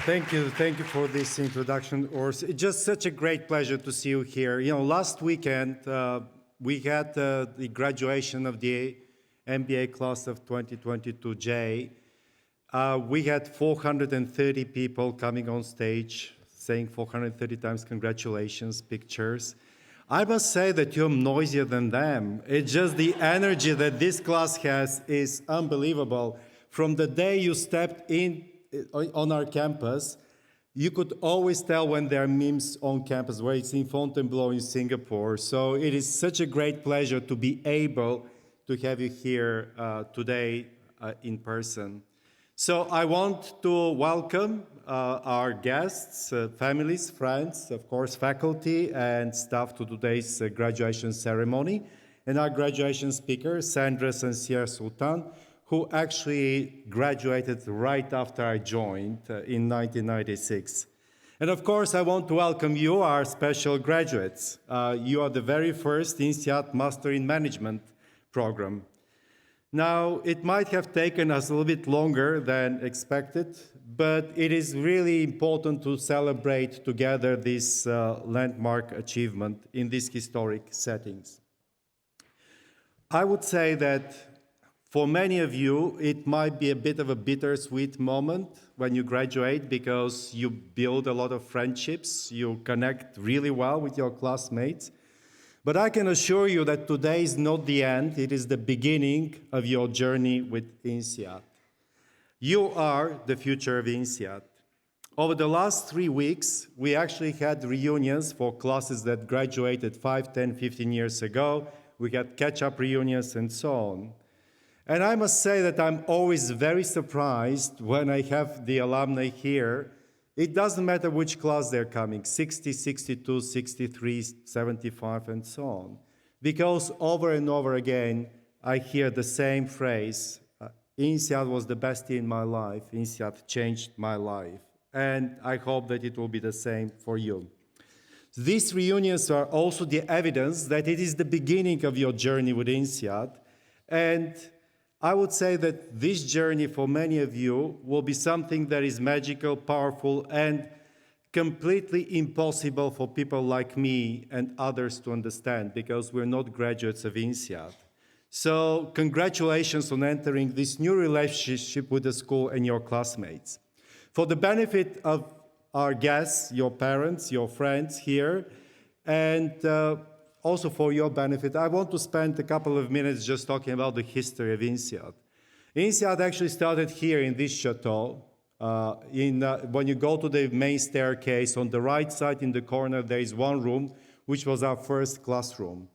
Thank you for this introduction, Urs. It's just such a great pleasure to see you here. You know, last weekend we had the graduation of the MBA class of 2022J. We had 430 people coming on stage, saying 430 times congratulations, pictures. I must say that you're noisier than them. It's just the energy that this class has is unbelievable. From the day you stepped in on our campus, you could always tell when there are MIMs on campus, where it's in Fontainebleau in Singapore. So it is such a great pleasure to be able to have you here today in person. So I want to welcome our guests, families, friends, of course, faculty and staff to today's graduation ceremony, and our graduation speaker, Sandra Sancier Sultan, who actually graduated right after I joined in 1996. And of course, I want to welcome you, our special graduates. You are the very first Insead Master in Management program. Now, it might have taken us a little bit longer than expected, but it is really important to celebrate together this landmark achievement in these historic settings. I would say that for many of you, it might be a bit of a bittersweet moment when you graduate because you build a lot of friendships, you connect really well with your classmates. But I can assure you that today is not the end, it is the beginning of your journey with Insead. You are the future of Insead. Over the last 3 weeks, we actually had reunions for classes that graduated 5, 10, 15 years ago. We had catch-up reunions and so on. And I must say that I'm always very surprised when I have the alumni here. It doesn't matter which class they're coming, 60, 62, 63, 75, and so on. Because over and over again, I hear the same phrase, Insead was the best in my life, Insead changed my life. And I hope that it will be the same for you. These reunions are also the evidence that it is the beginning of your journey with Insead. And I would say that this journey for many of you will be something that is magical, powerful, and completely impossible for people like me and others to understand because we're not graduates of Insead. So congratulations on entering this new relationship with the school and your classmates. For the benefit of our guests, your parents, your friends here, and also for your benefit, I want to spend a couple of minutes just talking about the history of Insead. Insead actually started here in this chateau. When you go to the main staircase, on the right side in the corner, there is one room, which was our first classroom.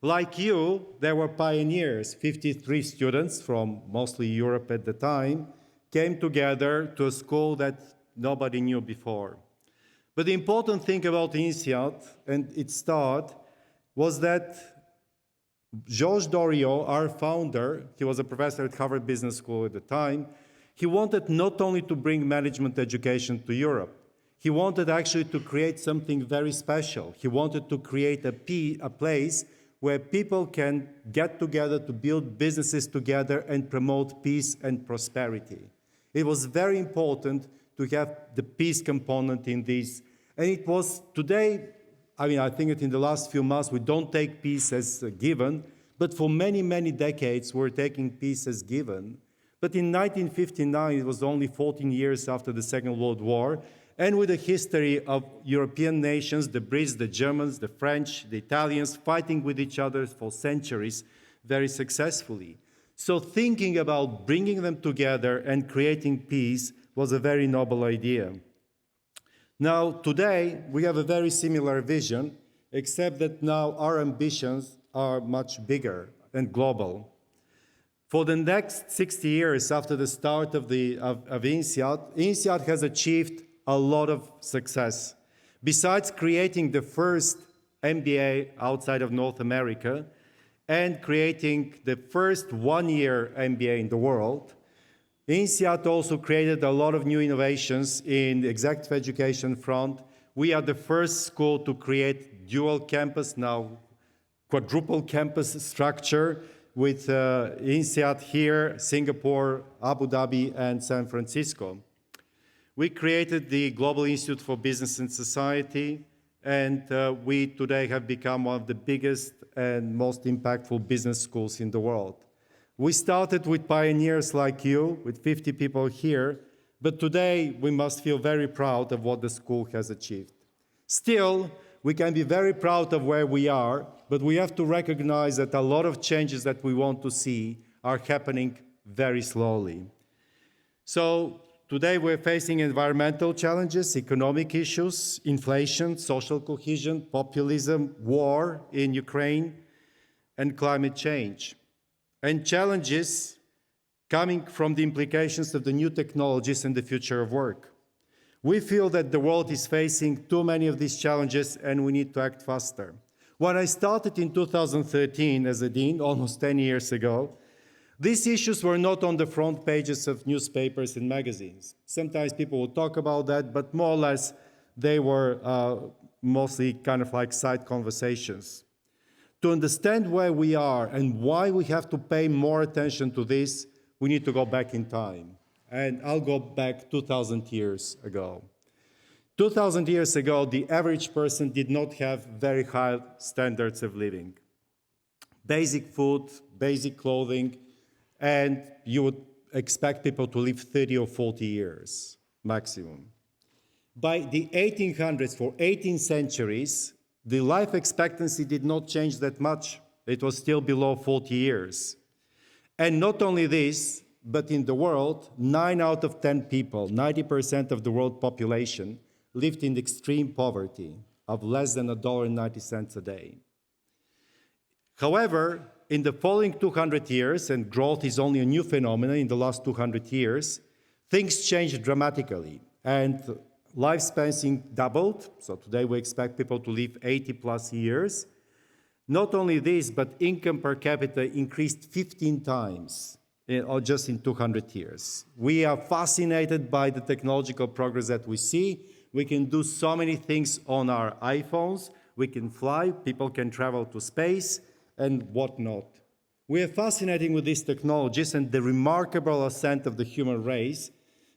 Like you, there were pioneers. 53 students from mostly Europe at the time came together to a school that nobody knew before. But the important thing about Insead and its start was that Georges Doriot, our founder, he was a professor at Harvard Business School at the time, he wanted not only to bring management education to Europe, he wanted actually to create something very special. He wanted to create a place where people can get together to build businesses together and promote peace and prosperity. It was very important to have the peace component in this. And it was today, I think that in the last few months, we don't take peace as a given, but for many, many decades, we're taking peace as given. But in 1959, it was only 14 years after the Second World War, and with a history of European nations, the Brits, the Germans, the French, the Italians, fighting with each other for centuries very successfully. So thinking about bringing them together and creating peace was a very noble idea. Now, today, we have a very similar vision, except that now our ambitions are much bigger and global. For the next 60 years after the start of Insead, Insead has achieved a lot of success. Besides creating the first MBA outside of North America and creating the first one-year MBA in the world, Insead also created a lot of new innovations in the executive education front. We are the first school to create dual campus, now quadruple campus structure with Insead here, Singapore, Abu Dhabi, and San Francisco. We created the Global Institute for Business and Society, and we today have become one of the biggest and most impactful business schools in the world. We started with pioneers like you, with 50 people here, but today we must feel very proud of what the school has achieved. Still, we can be very proud of where we are, but we have to recognize that a lot of changes that we want to see are happening very slowly. So today we're facing environmental challenges, economic issues, inflation, social cohesion, populism, war in Ukraine, and climate change. And challenges coming from the implications of the new technologies and the future of work. We feel that the world is facing too many of these challenges and we need to act faster. When I started in 2013 as a dean, almost 10 years ago, these issues were not on the front pages of newspapers and magazines. Sometimes people would talk about that, but more or less they were mostly kind of like side conversations. To understand where we are and why we have to pay more attention to this, we need to go back in time. And I'll go back 2,000 years ago. 2,000 years ago, the average person did not have very high standards of living. Basic food, basic clothing, and you would expect people to live 30 or 40 years maximum. By the 1800s, for 18 centuries, the life expectancy did not change that much. It was still below 40 years. And not only this, but in the world, 9 out of 10 people, 90% of the world population, lived in extreme poverty of less than $1.90 a day. However, in the following 200 years, and growth is only a new phenomenon in the last 200 years, things changed dramatically, and lifespan doubled. So today we expect people to live 80 plus years. Not only this, but income per capita increased 15 times just in 200 years. We are fascinated by the technological progress that we see. We can do so many things on our iPhones. We can fly, people can travel to space, and whatnot. We are fascinated with these technologies and the remarkable ascent of the human race.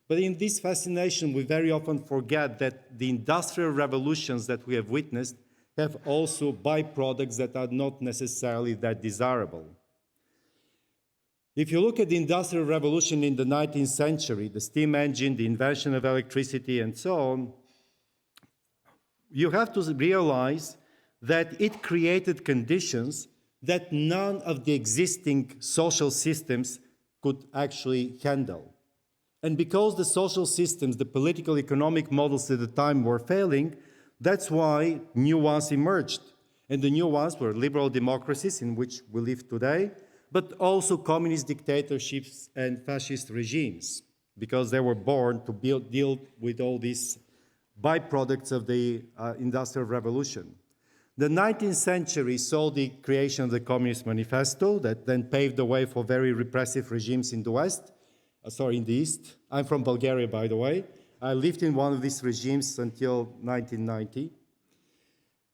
But in this fascination, we very often forget that the industrial revolutions that we have witnessed have also byproducts that are not necessarily that desirable. If you look at the Industrial Revolution in the 19th century, the steam engine, the invention of electricity, and so on, you have to realize that it created conditions that none of the existing social systems could actually handle. And because the social systems, the political economic models at the time were failing, that's why new ones emerged. And the new ones were liberal democracies in which we live today, but also communist dictatorships and fascist regimes, because they were born to deal with all these byproducts of the Industrial Revolution. The 19th century saw the creation of the Communist Manifesto that then paved the way for very repressive regimes in the West, in the East. I'm from Bulgaria, by the way. I lived in one of these regimes until 1990.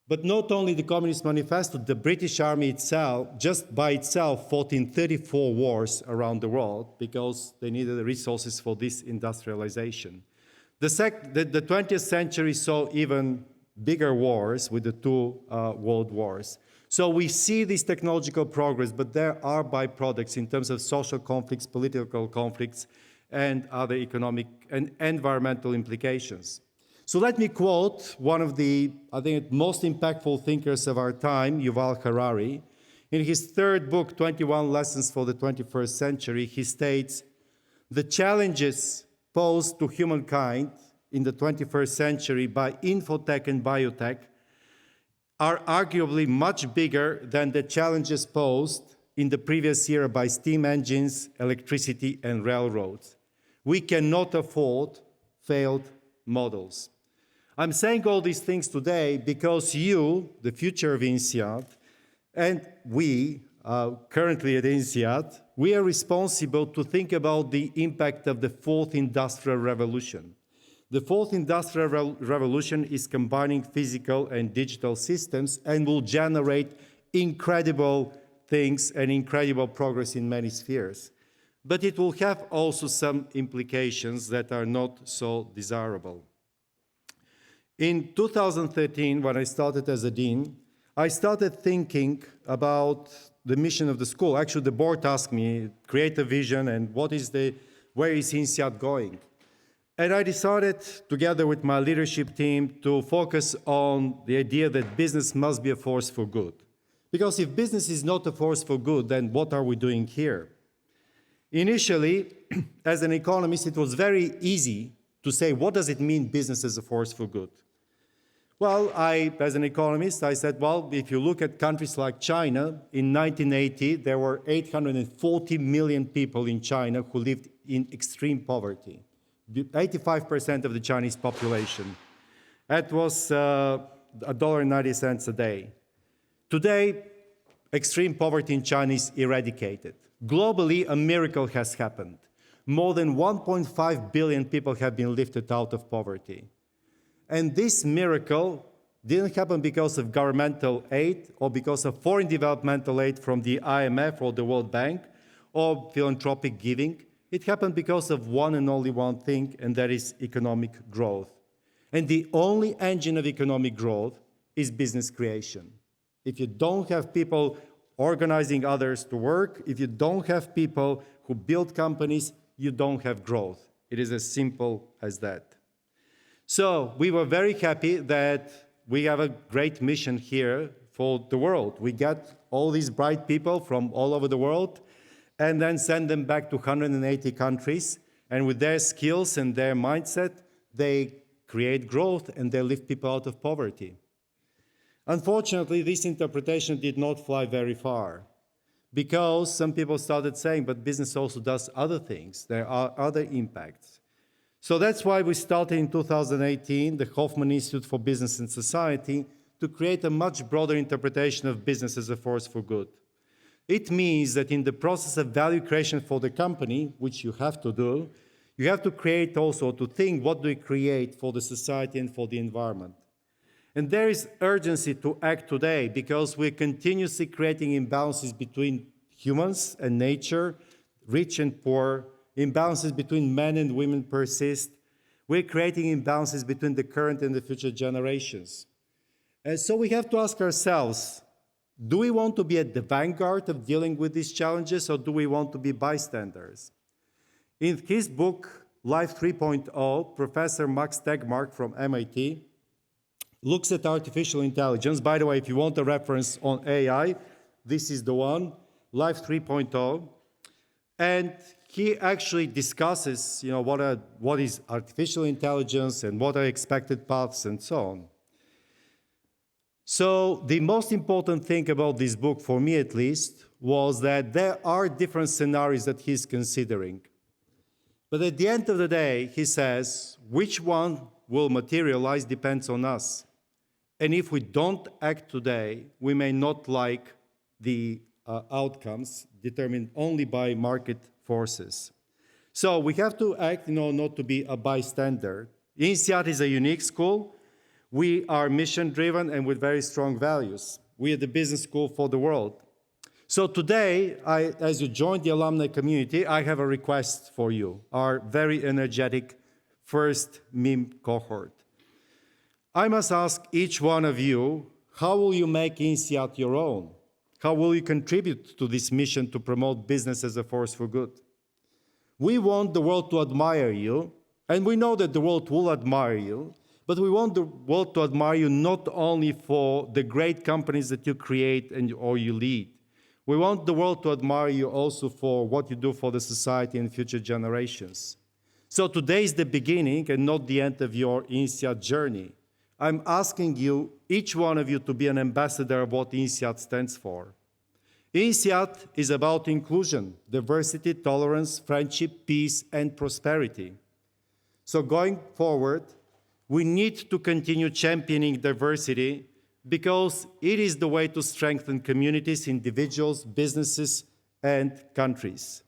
But not only the Communist Manifesto, the British Army itself, just by itself, fought in 34 wars around the world because they needed the resources for this industrialization. The 20th century saw even bigger wars with the two world wars. So we see this technological progress, but there are byproducts in terms of social conflicts, political conflicts, and other economic and environmental implications. So let me quote one of the, I think, most impactful thinkers of our time, Yuval Harari. In his third book, 21 Lessons for the 21st Century, he states, "The challenges posed to humankind in the 21st century by infotech and biotech are arguably much bigger than the challenges posed in the previous era by steam engines, electricity, and railroads. We cannot afford failed models." I'm saying all these things today because you, the Future of Insead, and we, currently at Insead, we are responsible to think about the impact of the fourth industrial revolution. The fourth industrial revolution is combining physical and digital systems and will generate incredible things and incredible progress in many spheres. but it will have also some implications that are not so desirable. In 2013, when I started as a dean, I started thinking about the mission of the school. Actually, the board asked me, create a vision and where is Insead going? And I decided, together with my leadership team, to focus on the idea that business must be a force for good. Because if business is not a force for good, then what are we doing here? Initially, as an economist, it was very easy to say, what does it mean business is a force for good? Well, as an economist, I said, well, if you look at countries like China, in 1980, there were 840 million people in China who lived in extreme poverty, 85% of the Chinese population. That was $1.90 a day. Today, extreme poverty in China is eradicated. Globally, a miracle has happened. More than 1.5 billion people have been lifted out of poverty. And this miracle didn't happen because of governmental aid or because of foreign developmental aid from the IMF or the World Bank or philanthropic giving. It happened because of one and only one thing, and that is economic growth. And the only engine of economic growth is business creation. If you don't have people organizing others to work, if you don't have people who build companies, you don't have growth. It is as simple as that. So we were very happy that we have a great mission here for the world. We get all these bright people from all over the world and then send them back to 180 countries. And with their skills and their mindset, they create growth and they lift people out of poverty. Unfortunately, this interpretation did not fly very far because some people started saying, but business also does other things. There are other impacts. So that's why we started in 2018 the Hoffman Institute for Business and Society to create a much broader interpretation of business as a force for good. It means that in the process of value creation for the company, which you have to do, you have to create also to think what do we create for the society and for the environment. And there is urgency to act today because we're continuously creating imbalances between humans and nature, rich and poor. Imbalances between men and women persist. We're creating imbalances between the current and the future generations. And so we have to ask ourselves, do we want to be at the vanguard of dealing with these challenges, or do we want to be bystanders? In his book, Life 3.0, Professor Max Tegmark from MIT looks at artificial intelligence. By the way, if you want a reference on AI, this is the one, Life 3.0. And he actually discusses, what is artificial intelligence and what are expected paths and so on. So the most important thing about this book, for me at least, was that there are different scenarios that he's considering. But at the end of the day, he says, which one will materialize depends on us. And if we don't act today, we may not like the outcomes determined only by market forces. So we have to act, not to be a bystander. Insead is a unique school. We are mission-driven and with very strong values. We are the business school for the world. So today, as you join the alumni community, I have a request for you, our very energetic first MIM cohort. I must ask each one of you, how will you make Insead your own? How will you contribute to this mission to promote business as a force for good? We want the world to admire you, and we know that the world will admire you, but we want the world to admire you not only for the great companies that you create or you lead. We want the world to admire you also for what you do for the society and future generations. So today is the beginning and not the end of your Insead journey. I'm asking you, each one of you, to be an ambassador of what Insead stands for. Insead is about inclusion, diversity, tolerance, friendship, peace, and prosperity. So going forward, we need to continue championing diversity because it is the way to strengthen communities, individuals, businesses, and countries.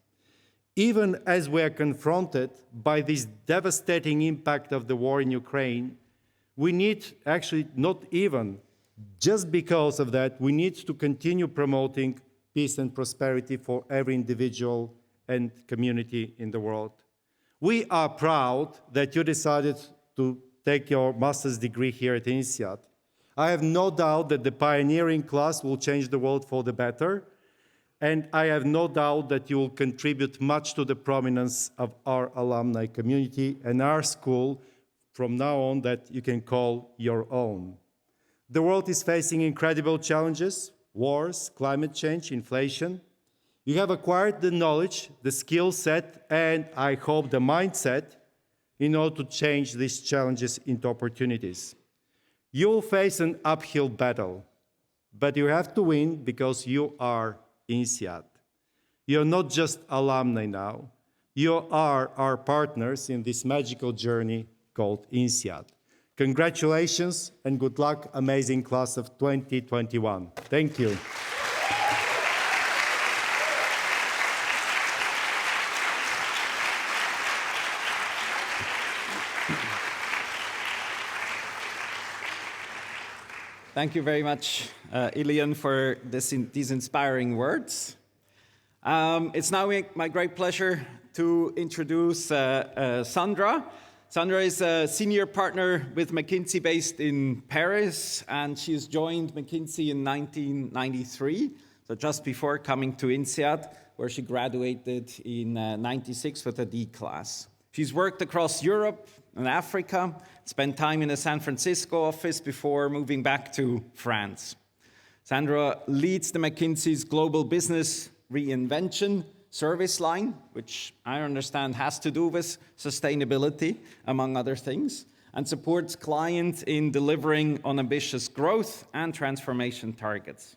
Even as we are confronted by this devastating impact of the war in Ukraine, we need, actually not even, just because of that, we need to continue promoting peace and prosperity for every individual and community in the world. We are proud that you decided to take your master's degree here at Insead. I have no doubt that the pioneering class will change the world for the better, and I have no doubt that you will contribute much to the prominence of our alumni community and our school from now on that you can call your own. The world is facing incredible challenges: wars, climate change, inflation. You have acquired the knowledge, the skill set, and I hope the mindset in order to change these challenges into opportunities. You'll face an uphill battle, but you have to win because you are Insead. You're not just alumni now. You are our partners in this magical journey called Insead. Congratulations and good luck, amazing class of 2021. Thank you. Thank you very much, Ilian, for these inspiring words. It's now my great pleasure to introduce Sandra. Sandra is a senior partner with McKinsey based in Paris, and she's joined McKinsey in 1993, so just before coming to Insead, where she graduated in 96 with a D class. She's worked across Europe and Africa, spent time in the San Francisco office before moving back to France. Sandra leads the McKinsey's global business reinvention service line, which I understand has to do with sustainability, among other things, and supports clients in delivering on ambitious growth and transformation targets.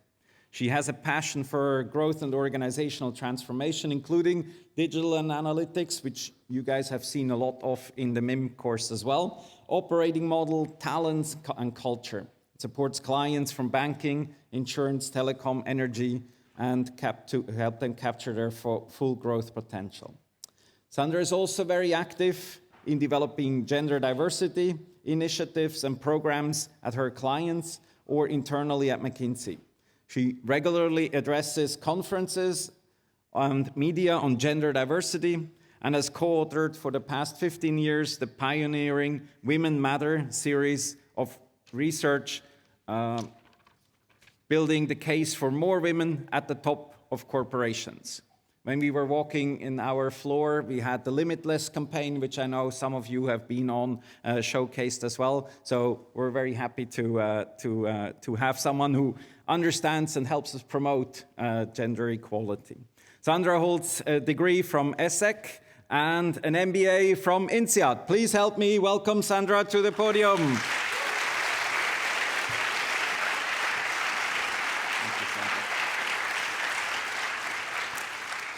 She has a passion for growth and organizational transformation, including digital and analytics, which you guys have seen a lot of in the MIM course as well, operating model, talents, and culture. It supports clients from banking, insurance, telecom, energy, and to help them capture their full growth potential. Sandra is also very active in developing gender diversity initiatives and programs at her clients or internally at McKinsey. She regularly addresses conferences and media on gender diversity and has co-authored for the past 15 years the pioneering Women Matter series of research building the case for more women at the top of corporations. When we were walking in our floor, we had the Limitless campaign, which I know some of you have been on, showcased as well. So we're very happy to have someone who understands and helps us promote gender equality. Sandra holds a degree from ESSEC and an MBA from Insead. Please help me welcome Sandra to the podium.